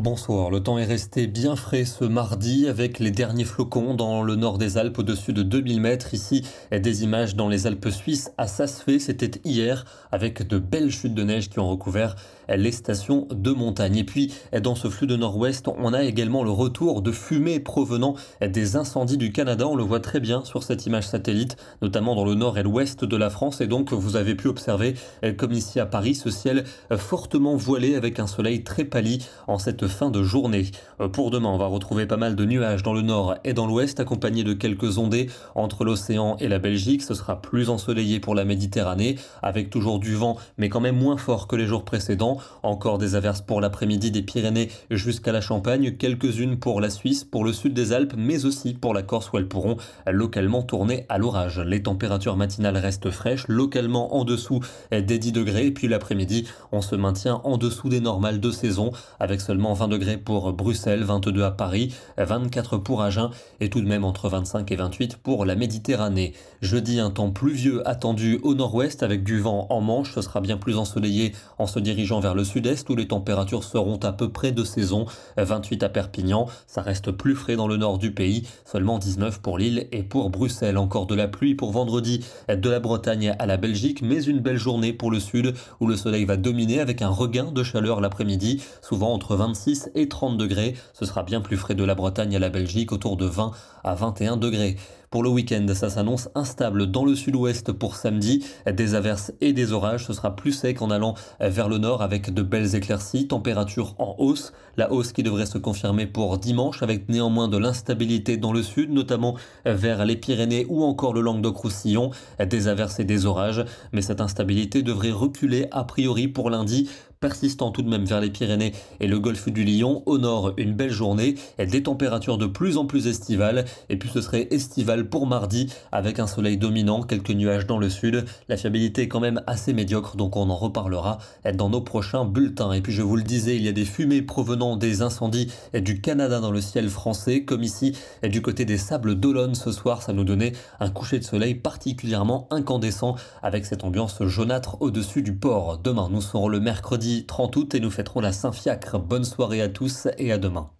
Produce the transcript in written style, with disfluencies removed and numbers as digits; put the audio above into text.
Bonsoir, le temps est resté bien frais ce mardi avec les derniers flocons dans le nord des Alpes au-dessus de 2000 mètres. Ici, des images dans les Alpes suisses à Saas-Fee, c'était hier avec de belles chutes de neige qui ont recouvert les stations de montagne. Et puis, dans ce flux de nord-ouest, on a également le retour de fumée provenant des incendies du Canada. On le voit très bien sur cette image satellite, notamment dans le nord et l'ouest de la France. Et donc, vous avez pu observer, comme ici à Paris, ce ciel fortement voilé avec un soleil très pâli en cette fin de journée. Pour demain, on va retrouver pas mal de nuages dans le nord et dans l'ouest, accompagnés de quelques ondées entre l'océan et la Belgique. Ce sera plus ensoleillé pour la Méditerranée, avec toujours du vent, mais quand même moins fort que les jours précédents. Encore des averses pour l'après-midi des Pyrénées jusqu'à la Champagne, quelques-unes pour la Suisse, pour le sud des Alpes, mais aussi pour la Corse où elles pourront localement tourner à l'orage. Les températures matinales restent fraîches, localement en dessous des 10 degrés, et puis l'après-midi, on se maintient en dessous des normales de saison, avec seulement 20 degrés pour Bruxelles, 22 à Paris, 24 pour Agen et tout de même entre 25 et 28 pour la Méditerranée. Jeudi, un temps pluvieux attendu au nord-ouest avec du vent en Manche. Ce sera bien plus ensoleillé en se dirigeant vers le sud-est où les températures seront à peu près de saison. 28 à Perpignan, ça reste plus frais dans le nord du pays, seulement 19 pour Lille et pour Bruxelles. Encore de la pluie pour vendredi de la Bretagne à la Belgique, mais une belle journée pour le sud où le soleil va dominer avec un regain de chaleur l'après-midi, souvent entre 26 et 30 degrés. Ce sera bien plus frais de la Bretagne à la Belgique, autour de 20 à 21 degrés. Pour le week-end, ça s'annonce instable dans le sud-ouest pour samedi. Des averses et des orages. Ce sera plus sec en allant vers le nord avec de belles éclaircies. Température en hausse. La hausse qui devrait se confirmer pour dimanche avec néanmoins de l'instabilité dans le sud, notamment vers les Pyrénées ou encore le Languedoc-Roussillon. Des averses et des orages. Mais cette instabilité devrait reculer a priori pour lundi, persistant tout de même vers les Pyrénées et le golfe du Lion. Au nord, une belle journée, des températures de plus en plus estivales, et puis ce serait estival pour mardi avec un soleil dominant, quelques nuages dans le sud. La fiabilité est quand même assez médiocre, donc on en reparlera dans nos prochains bulletins. Et puis je vous le disais, il y a des fumées provenant des incendies du Canada dans le ciel français, comme ici du côté des Sables d'Olonne ce soir. Ça nous donnait un coucher de soleil particulièrement incandescent avec cette ambiance jaunâtre au-dessus du port. Demain, nous serons le mercredi 30 août et nous fêterons la Saint-Fiacre. Bonne soirée à tous et à demain.